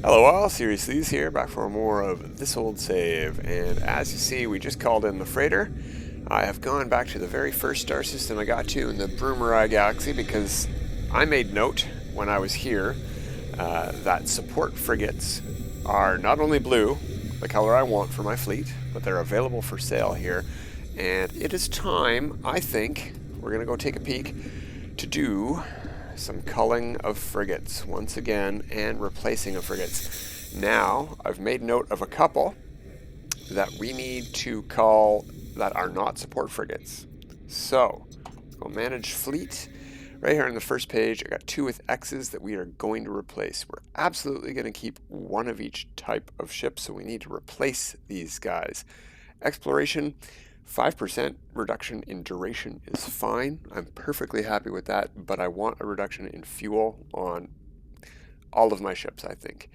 Hello all, Seriously's here, back for more of This Old Save, and as you see, we just called in the freighter. I have gone back to the very first star system I got to in the Brumeri Galaxy because I made note when I was here that support frigates are not only blue, the color I want for my fleet, but they're available for sale here. And it is time, I think, we're going to go take a peek to do some culling of frigates once again and replacing of frigates. Now, I've made note of a couple that we need to cull that are not support frigates. So, we'll manage fleet. Right here on the first page, I got 2 with X's that we are going to replace. We're absolutely going to keep one of each type of ship, so we need to replace these guys. Exploration, 5% reduction in duration is fine. I'm perfectly happy with that, but I want a reduction in fuel on all of my ships, I think.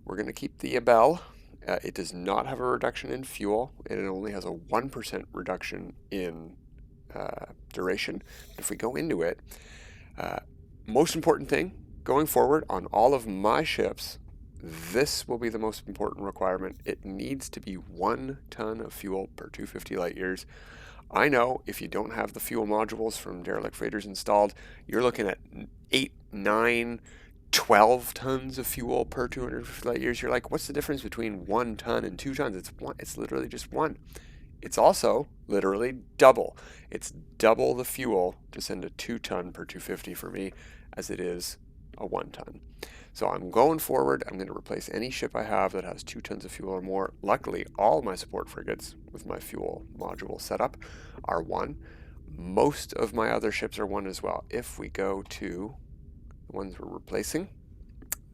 We're going to keep the Abel. It does not have a reduction in fuel, and it only has a 1% reduction in duration. If we go into it, most important thing going forward on all of my ships, this will be the most important requirement. It needs to be 1 ton of fuel per 250 light years. I know if you don't have the fuel modules from derelict freighters installed, you're looking at 8, 9, 12 tons of fuel per 250 light years. You're like, what's the difference between 1 ton and 2 tons? It's literally just 1. It's also literally double. It's double the fuel to send a 2 ton per 250 for me as it is a 1 ton. So I'm going forward. I'm going to replace any ship I have that has 2 tons of fuel or more. Luckily, all my support frigates with my fuel module setup are 1. Most of my other ships are 1 as well. If we go to the ones we're replacing,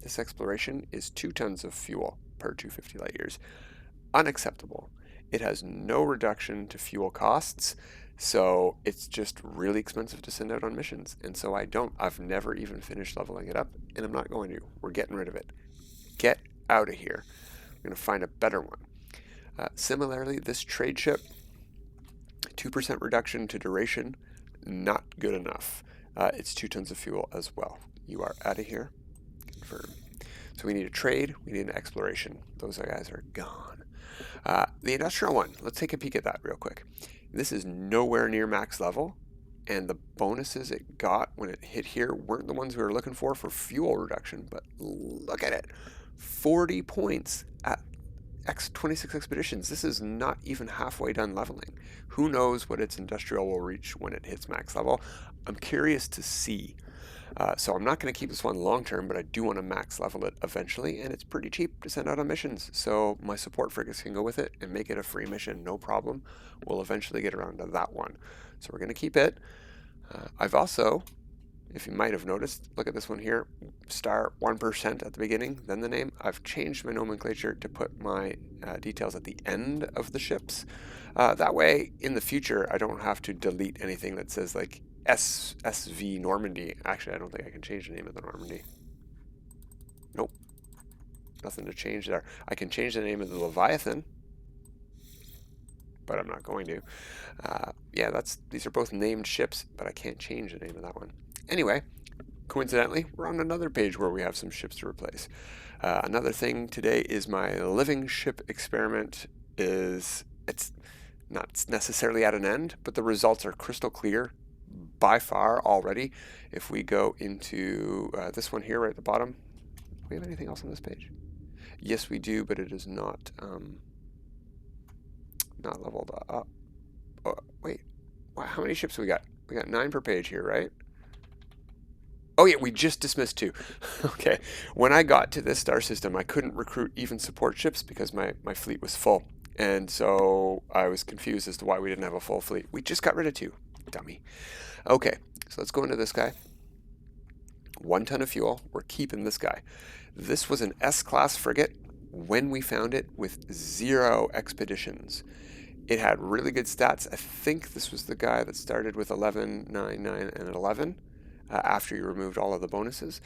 this exploration is 2 tons of fuel per 250 light years. Unacceptable. It has no reduction to fuel costs, so it's just really expensive to send out on missions. And so I've never even finished leveling it up, and I'm not going to. We're getting rid of it. Get out of here. I'm going to find a better one. Similarly, this trade ship, 2% reduction to duration, not good enough. It's 2 tons of fuel as well. You are out of here. Confirm. So we need a trade, we need an exploration. Those guys are gone. The industrial one, let's take a peek at that real quick. This is nowhere near max level, and the bonuses it got when it hit here weren't the ones we were looking for fuel reduction, but look at it. 40 points at X26 expeditions. This is not even halfway done leveling. Who knows what its industrial will reach when it hits max level? I'm curious to see. So I'm not going to keep this one long term, but I do want to max level it eventually, and it's pretty cheap to send out on missions. So my support frigates can go with it and make it a free mission, no problem. We'll eventually get around to that one. So we're going to keep it. I've also, if you might have noticed, look at this one here, star 1% at the beginning, then the name. I've changed my nomenclature to put my details at the end of the ships. That way, in the future, I don't have to delete anything that says like SV Normandy. Actually, I don't think I can change the name of the Normandy. Nope. Nothing to change there. I can change the name of the Leviathan, but I'm not going to. Yeah, these are both named ships, but I can't change the name of that one. Anyway, coincidentally, we're on another page where we have some ships to replace. Another thing today is my living ship experiment it's not necessarily at an end, but the results are crystal clear by far already. If we go into this one here right at the bottom, do we have anything else on this page? Yes, we do, but it is not leveled up. Oh, wait, wow, how many ships we got? We got 9 per page here, right? Oh yeah, we just dismissed 2. Okay, when I got to this star system, I couldn't recruit even support ships because my fleet was full. And so I was confused as to why we didn't have a full fleet. We just got rid of 2. Dummy. Okay, so let's go into this guy. 1 ton of fuel. We're keeping this guy. This was an S-class frigate when we found it with 0 expeditions. It had really good stats. I think this was the guy that started with 11, 9, 9, and 11 after you removed all of the bonuses.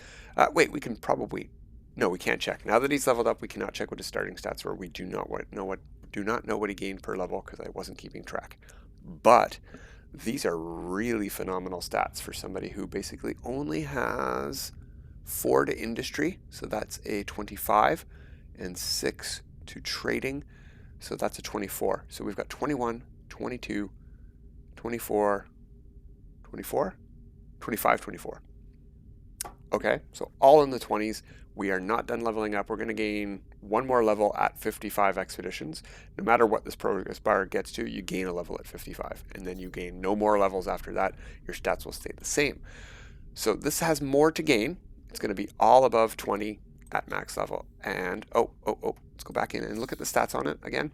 Wait, we can probably... No, we can't check. Now that he's leveled up, we cannot check what his starting stats were. We do not know what he gained per level because I wasn't keeping track. But these are really phenomenal stats for somebody who basically only has 4 to industry, so that's a 25, and 6 to trading, so that's a 24. So we've got 21, 22, 24, 24, 25, 24. Okay, so all in the 20s. We are not done leveling up. We're going to gain one more level at 55 expeditions. No matter what this progress bar gets to, you gain a level at 55, and then you gain no more levels after that. Your stats will stay the same. So this has more to gain. It's going to be all above 20 at max level. And let's go back in and look at the stats on it again.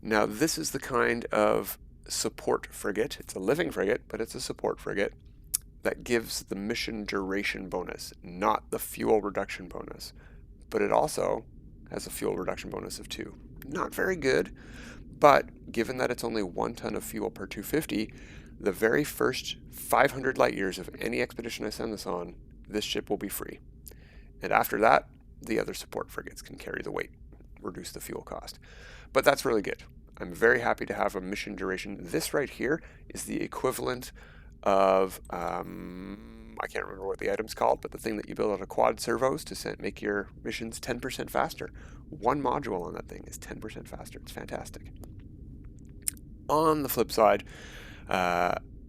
Now this is the kind of support frigate. It's a living frigate, but it's a support frigate that gives the mission duration bonus, not the fuel reduction bonus. But it also has a fuel reduction bonus of 2. Not very good, but given that it's only 1 ton of fuel per 250, the very first 500 light years of any expedition I send this on, this ship will be free. And after that, the other support frigates can carry the weight, reduce the fuel cost. But that's really good. I'm very happy to have a mission duration. This right here is the equivalent of, I can't remember what the item's called, but the thing that you build out of quad servos to make your missions 10% faster. One module on that thing is 10% faster. It's fantastic. On the flip side,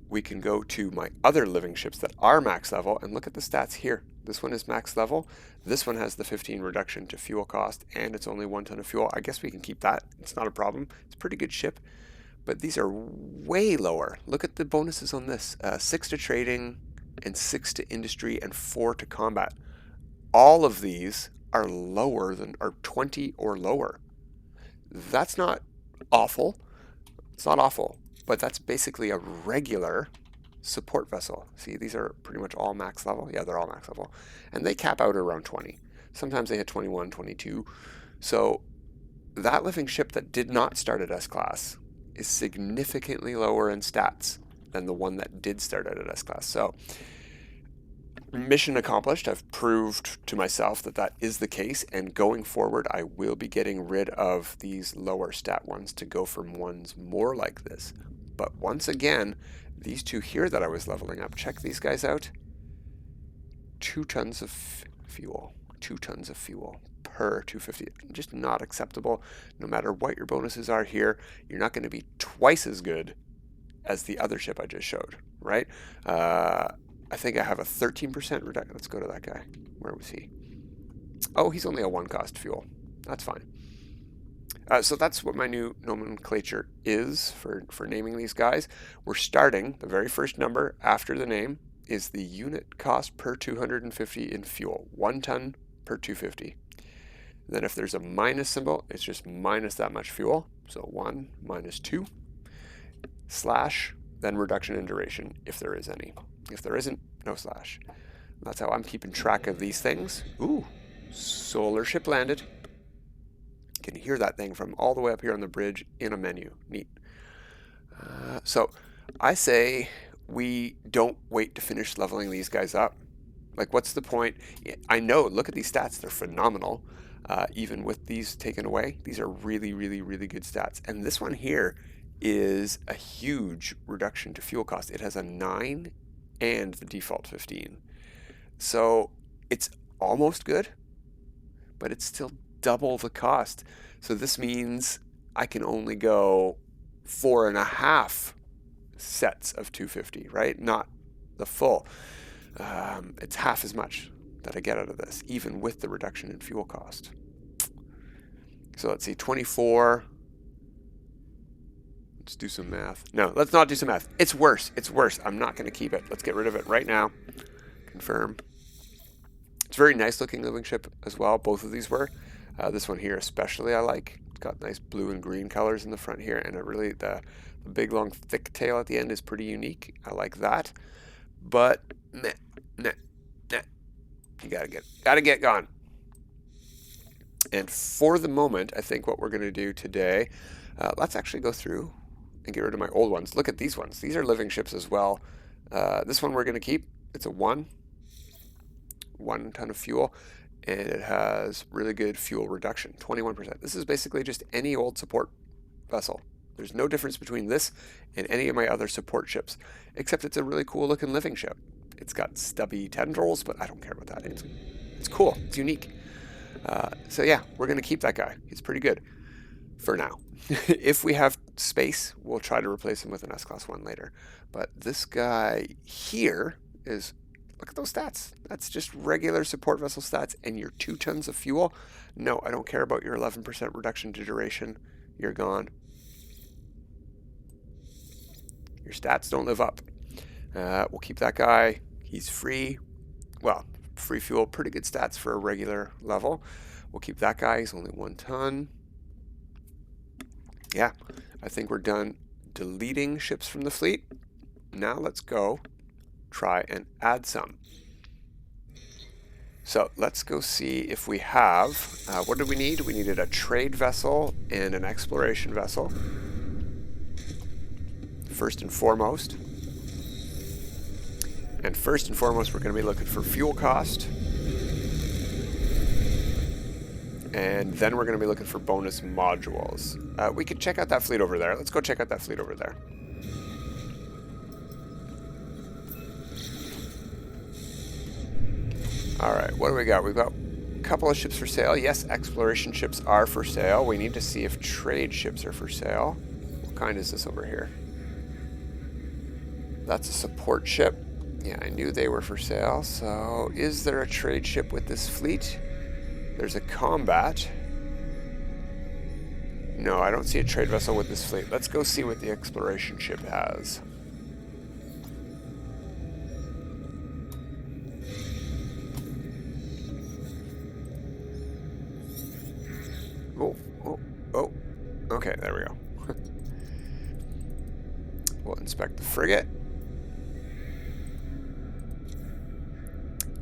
we can go to my other living ships that are max level and look at the stats here. This one is max level. This one has the 15 reduction to fuel cost, and it's only 1 ton of fuel. I guess we can keep that. It's not a problem. It's a pretty good ship. But these are way lower. Look at the bonuses on this. 6 to trading, and 6 to industry, and 4 to combat. All of these are lower than, are 20 or lower. That's not awful. It's not awful, but that's basically a regular support vessel. See, these are pretty much all max level. Yeah, they're all max level. And they cap out around 20. Sometimes they hit 21, 22. So that living ship that did not start at S-class is significantly lower in stats than the one that did start out at S-class. So mission accomplished. I've proved to myself that that is the case, and going forward I will be getting rid of these lower stat ones to go from ones more like this. But once again, these two here that I was leveling up, check these guys out. 2 tons of fuel. 2 tons of fuel per 250. Just not acceptable. No matter what your bonuses are here, you're not going to be twice as good as the other ship I just showed, right? I think I have a 13% reduction. Let's go to that guy. Where was he? Oh, he's only a 1 cost fuel. That's fine. So that's what my new nomenclature is for naming these guys. We're starting, the very first number after the name is the unit cost per 250 in fuel. 1 ton per 250. Then if there's a minus symbol, it's just minus that much fuel. So 1 minus 2 slash, then reduction in duration if there is any. If there isn't, no slash. That's how I'm keeping track of these things. Ooh, solar ship landed. You can hear that thing from all the way up here on the bridge in a menu. Neat. So I say we don't wait to finish leveling these guys up. Like, what's the point? I know, look at these stats. They're phenomenal. Even with these taken away, these are really, really, really good stats. And this one here is a huge reduction to fuel cost. It has a 9 and the default 15. So it's almost good, but it's still double the cost. So this means I can only go 4.5 sets of 250, right? Not the full. It's half as much that I get out of this, even with the reduction in fuel cost. So let's see, 24. Let's do some math. No, let's not do some math. It's worse. It's worse. I'm not going to keep it. Let's get rid of it right now. Confirm. It's a very nice looking living ship as well. Both of these were. This one here especially I like. It's got nice blue and green colors in the front here, and it really the big long thick tail at the end is pretty unique. I like that. But nah. You gotta get gone. And for the moment, I think what we're going to do today, let's actually go through and get rid of my old ones. Look at these ones. These are living ships as well. This one we're going to keep. It's a 1 ton of fuel, and it has really good fuel reduction, 21%. This is basically just any old support vessel. There's no difference between this and any of my other support ships, except it's a really cool looking living ship. It's got stubby tendrils, but I don't care about that. It's cool. It's unique. So yeah, we're going to keep that guy. He's pretty good for now. If we have space, we'll try to replace him with an S-Class 1 later. But this guy here is, look at those stats. That's just regular support vessel stats, and your 2 tons of fuel. No, I don't care about your 11% reduction to duration. You're gone. Your stats don't live up. We'll keep that guy. He's free. Well, free fuel, pretty good stats for a regular level. We'll keep that guy. He's only 1 ton. Yeah, I think we're done deleting ships from the fleet. Now let's go try and add some. So let's go see if we have, what did we need? We needed a trade vessel and an exploration vessel. First and foremost. And first and foremost, we're going to be looking for fuel cost. And then we're going to be looking for bonus modules. We could check out that fleet over there. Let's go check out that fleet over there. Alright, what do we got? We've got a couple of ships for sale. Yes, exploration ships are for sale. We need to see if trade ships are for sale. What kind is this over here? That's a support ship. Yeah, I knew they were for sale. So, is there a trade ship with this fleet? There's a combat. No, I don't see a trade vessel with this fleet. Let's go see what the exploration ship has. Oh. Okay, there we go. We'll inspect the frigate.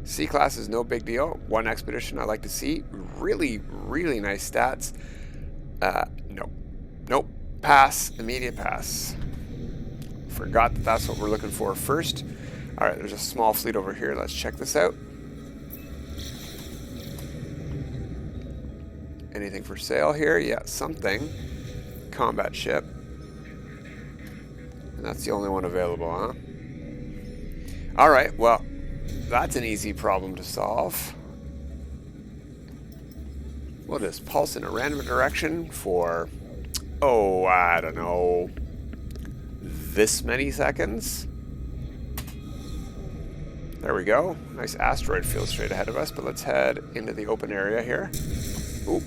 C-class is no big deal. 1 expedition I like to see. Really, really nice stats. Nope. Pass. Immediate pass. Forgot that that's what we're looking for first. Alright, there's a small fleet over here. Let's check this out. Anything for sale here? Yeah, something. Combat ship. And that's the only one available, huh? Alright, well, that's an easy problem to solve. What is pulse in a random direction for, oh, I don't know, this many seconds? There we go. Nice asteroid field straight ahead of us, but let's head into the open area here. Ooh.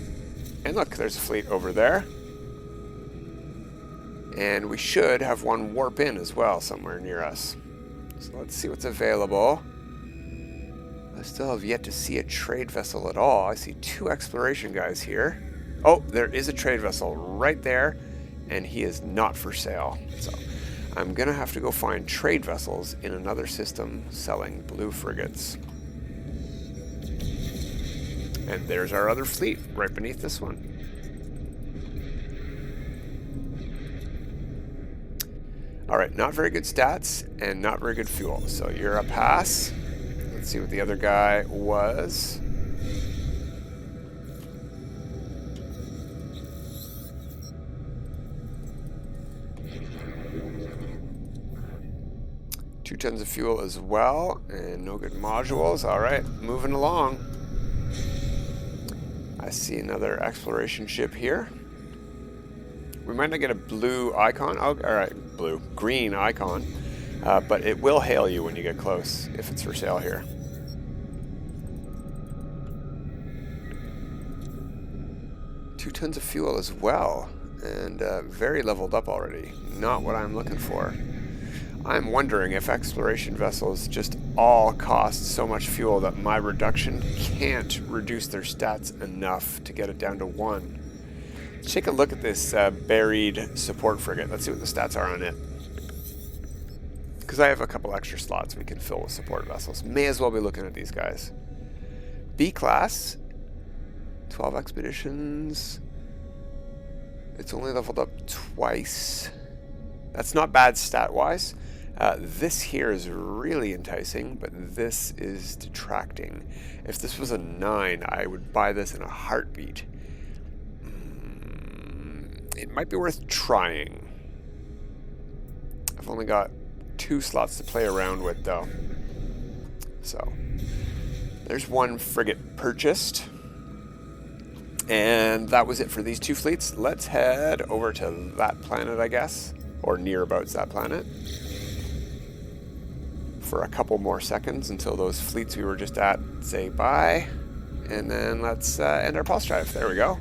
And look, there's a fleet over there. And we should have one warp in as well somewhere near us. So let's see what's available. I still have yet to see a trade vessel at all. I see 2 exploration guys here. Oh, there is a trade vessel right there, and he is not for sale. So I'm going to have to go find trade vessels in another system selling blue frigates. And there's our other fleet right beneath this one. Alright, not very good stats and not very good fuel. So you're a pass. Let's see what the other guy was. Two tons of fuel as well, and no good modules. Alright, moving along. I see another exploration ship here. We might not get a blue icon. Oh, alright, green icon. But it will hail you when you get close if it's for sale here. Two tons of fuel as well, and very leveled up already. Not what I'm looking for. I'm wondering if exploration vessels just all cost so much fuel that my reduction can't reduce their stats enough to get it down to 1. Let's take a look at this buried support frigate. Let's see what the stats are on it. Because I have a couple extra slots we can fill with support vessels. May as well be looking at these guys. B-class, 12 expeditions. It's only leveled up twice. That's not bad stat-wise. This here is really enticing, but this is detracting. If this was a 9, I would buy this in a heartbeat. It might be worth trying. I've only got 2 slots to play around with, though. So there's one frigate purchased. And that was it for these two fleets. Let's head over to that planet, I guess, or nearabouts that planet, for a couple more seconds until those fleets we were just at say bye. And then let's end our pulse drive. There we go.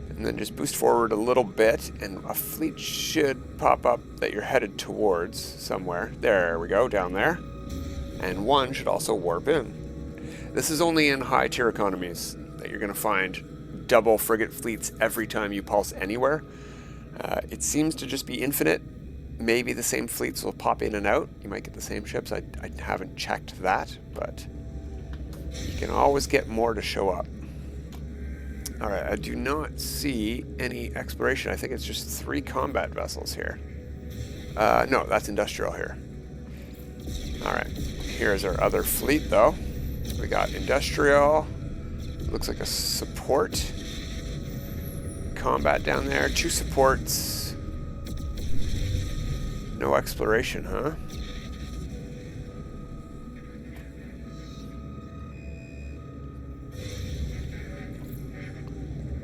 And then just boost forward a little bit, and a fleet should pop up that you're headed towards somewhere. There we go, down there. And one should also warp in. This is only in high tier economies that you're going to find double frigate fleets every time you pulse anywhere. It seems to just be infinite. Maybe the same fleets will pop in and out. You might get the same ships. I haven't checked that, but you can always get more to show up. Alright, I do not see any exploration. I think it's just 3 combat vessels here. No, that's industrial here. Alright, here's our other fleet though. We got industrial. Looks like a support. Combat down there. 2 supports. No exploration, huh?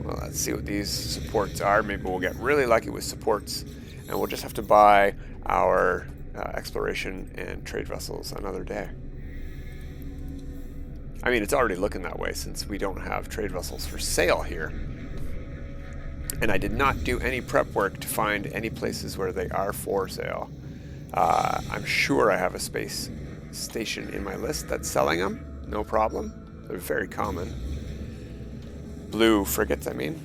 Well, let's see what these supports are. Maybe we'll get really lucky with supports, and we'll just have to buy our exploration and trade vessels another day. I mean, it's already looking that way since we don't have trade vessels for sale here. And I did not do any prep work to find any places where they are for sale. I'm sure I have a space station in my list that's selling them. No problem. They're very common. Blue frigates, I mean.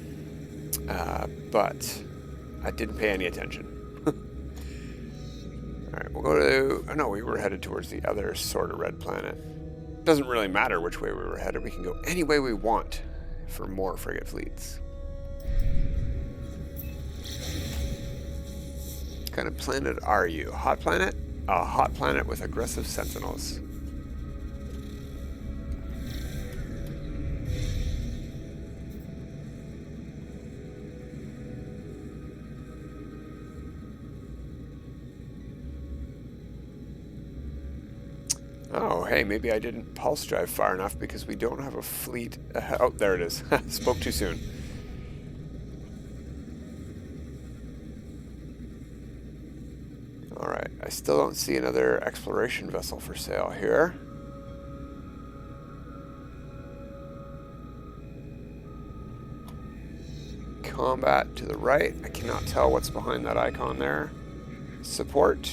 But I didn't pay any attention. Alright, we'll go to... Oh no, we were headed towards the other sort of red planet. Doesn't really matter which way we were headed. We can go any way we want for more frigate fleets. What kind of planet are you? Hot planet? A hot planet with aggressive sentinels. Oh, hey, maybe I didn't pulse drive far enough because we don't have a fleet. Oh, there it is. Spoke too soon. Alright, I still don't see another exploration vessel for sale here. Combat to the right. I cannot tell what's behind that icon there. Support.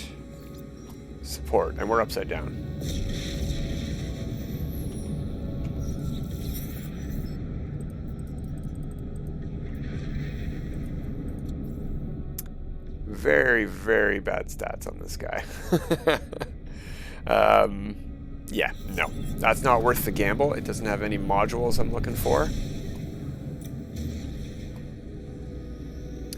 Support, and we're upside down. Very, very bad stats on this guy. Yeah, no. That's not worth the gamble. It doesn't have any modules I'm looking for.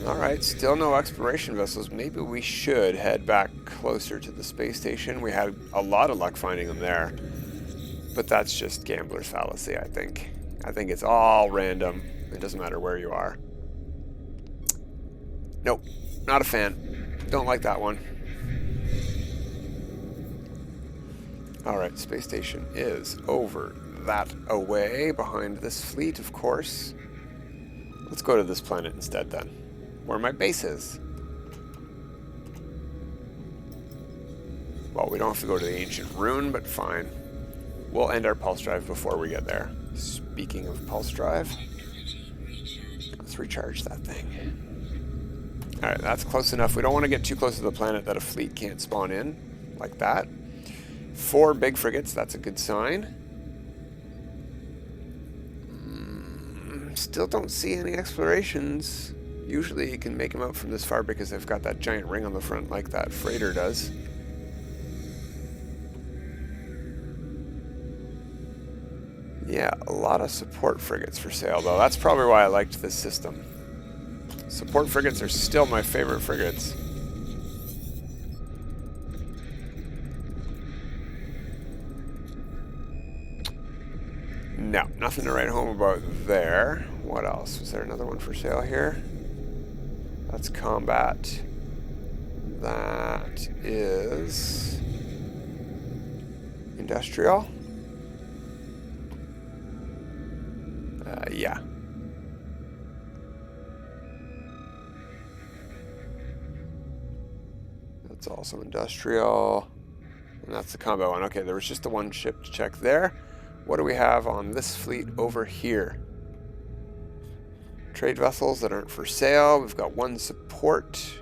Alright, still no exploration vessels. Maybe we should head back closer to the space station. We had a lot of luck finding them there. But that's just gambler's fallacy, I think. I think it's all random. It doesn't matter where you are. Nope, not a fan. Don't like that one. Alright, space station is over that away, behind this fleet, of course. Let's go to this planet instead, then, where my base is. Well, we don't have to go to the ancient ruin, but fine. We'll end our pulse drive before we get there. Speaking of pulse drive, let's recharge that thing. Alright, that's close enough. We don't want to get too close to the planet that a fleet can't spawn in, like that. 4 big frigates, that's a good sign. Still don't see any explorations. Usually you can make them out from this far because they've got that giant ring on the front like that freighter does. Yeah, a lot of support frigates for sale, though. That's probably why I liked this system. Support frigates are still my favorite frigates. No, nothing to write home about there. What else? Was there another one for sale here? That's combat. That is industrial. Yeah. That's also industrial. And that's the combat one. Okay, there was just the one ship to check there. What do we have on this fleet over here? Trade vessels that aren't for sale. We've got one support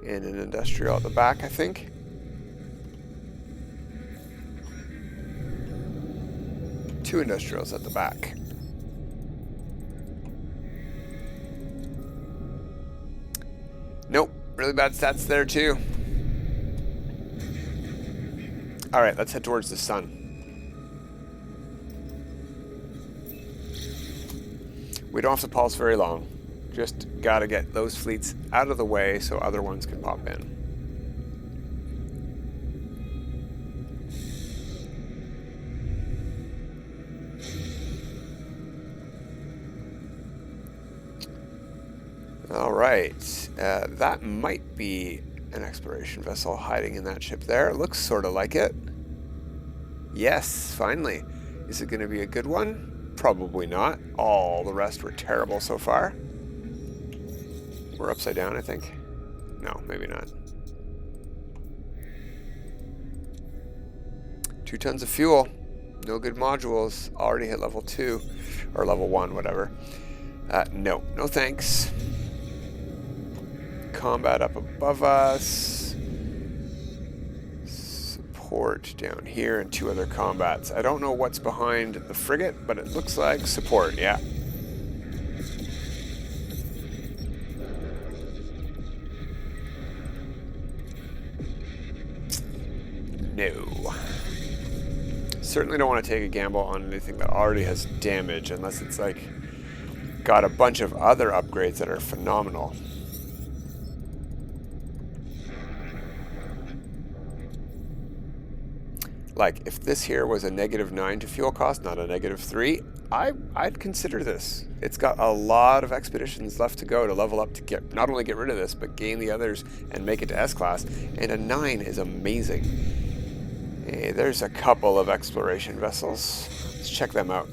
and an industrial at the back, I think. Two industrials at the back. Nope, really bad stats there too. Alright, let's head towards the sun. We don't have to pulse very long. Just gotta get those fleets out of the way so other ones can pop in. Alright, that might be an exploration vessel hiding in that ship there. It looks sort of like it. Yes, finally. Is it going to be a good one? Probably not. All the rest were terrible so far. We're upside down, I think. No, maybe not. 2 tons of fuel. No good modules. Already hit level 2. Or level 1, whatever. No. No thanks. Combat up above us. Support down here and 2 other combats. I don't know what's behind the frigate, but it looks like support, yeah. No. Certainly don't want to take a gamble on anything that already has damage, unless it's like got a bunch of other upgrades that are phenomenal. Like, if this here was a -9 to fuel cost, not a -3, I'd consider this. It's got a lot of expeditions left to go to level up to get not only get rid of this, but gain the others and make it to S-class. And a 9 is amazing. Hey, there's a couple of exploration vessels. Let's check them out.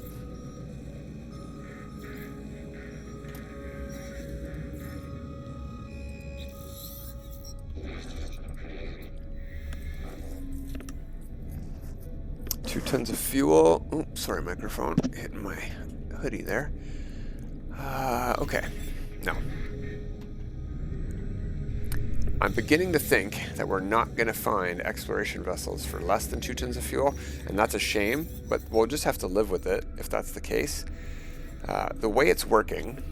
Tons of fuel. Oh, sorry, microphone hitting my hoodie there. Okay, no. I'm beginning to think that we're not going to find exploration vessels for less than 2 tons of fuel, and that's a shame, but we'll just have to live with it if that's the case. The way it's working...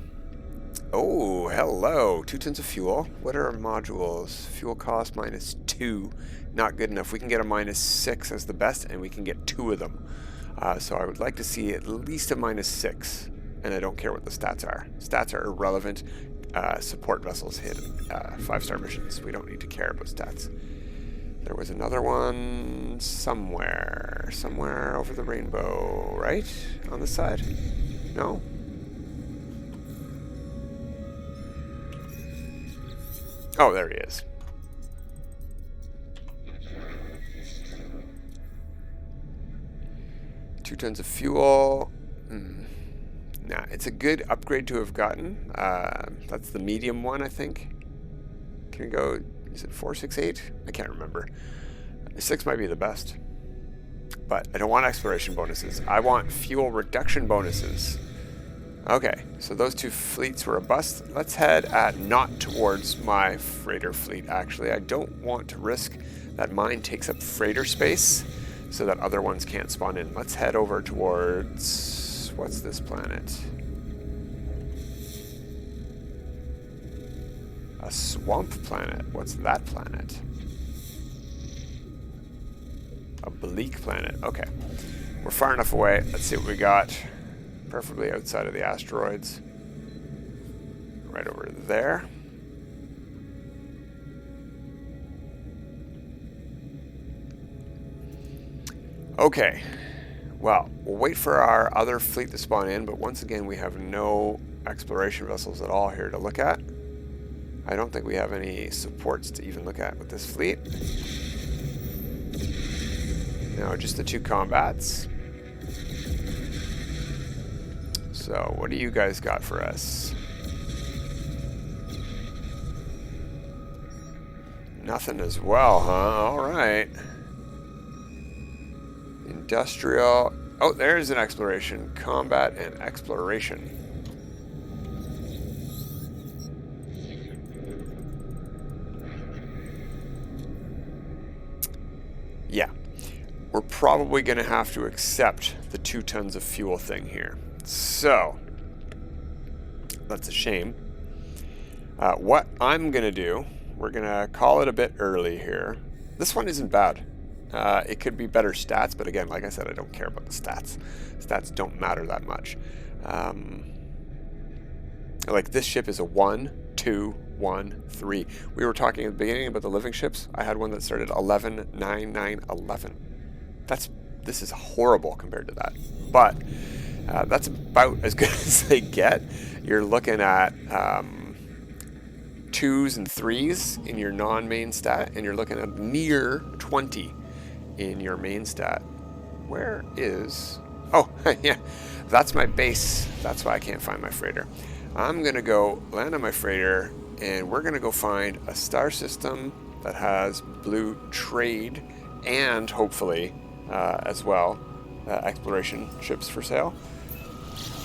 Oh, hello! 2 tons of fuel. What are our modules? Fuel cost -2. Not good enough. We can get a -6 as the best, and we can get 2 of them. So I would like to see at least a -6, and I don't care what the stats are. Stats are irrelevant. Support vessels hit 5-star missions. We don't need to care about stats. There was another one somewhere over the rainbow, right? On the side? No? Oh, there he is. Two tons of fuel. Nah, it's a good upgrade to have gotten. That's the medium one, I think. Can we go, is it 468? I can't remember. 6 might be the best. But I don't want exploration bonuses. I want fuel reduction bonuses. Okay, so those 2 fleets were a bust. Let's head not towards my freighter fleet, actually. I don't want to risk that mine takes up freighter space so that other ones can't spawn in. Let's head over towards... what's this planet? A swamp planet. What's that planet? A bleak planet. Okay. We're far enough away. Let's see what we got. Preferably outside of the asteroids. Right over there. Okay. Well, we'll wait for our other fleet to spawn in, but once again we have no exploration vessels at all here to look at. I don't think we have any supports to even look at with this fleet. No, just the 2 combats. So, what do you guys got for us? Nothing as well, huh? Alright. Industrial. Oh, there's an exploration. Combat and exploration. Yeah. We're probably going to have to accept the 2 tons of fuel thing here. So, that's a shame. What I'm going to do, we're going to call it a bit early here. This one isn't bad. It could be better stats, but again, like I said, I don't care about the stats. Stats don't matter that much. Like this ship is a 1, 2, 1, 3. We were talking at the beginning about the living ships. I had one that started 11, 9, 9, 11. This is horrible compared to that. But that's about as good as they get. You're looking at 2s and 3s in your non-main stat, and you're looking at near 20 in your main stat. Where is... Oh, yeah, that's my base. That's why I can't find my freighter. I'm going to go land on my freighter, and we're going to go find a star system that has blue trade and hopefully as well exploration ships for sale.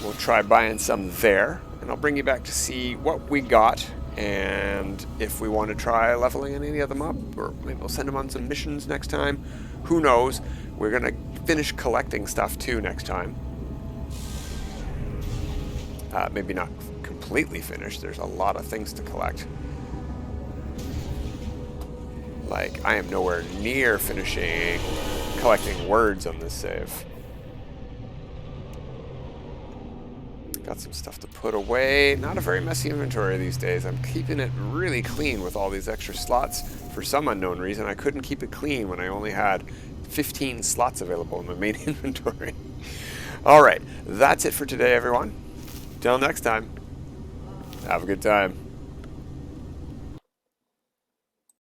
We'll try buying some there, and I'll bring you back to see what we got and if we want to try leveling any of them up, or maybe we'll send them on some missions next time. Who knows? We're going to finish collecting stuff too next time. Maybe not completely finished. There's a lot of things to collect. Like, I am nowhere near finishing collecting words on this save. Got some stuff to put away. Not a very messy inventory these days. I'm keeping it really clean with all these extra slots. For some unknown reason, I couldn't keep it clean when I only had 15 slots available in my main inventory. Alright, that's it for today, everyone. Till next time, have a good time.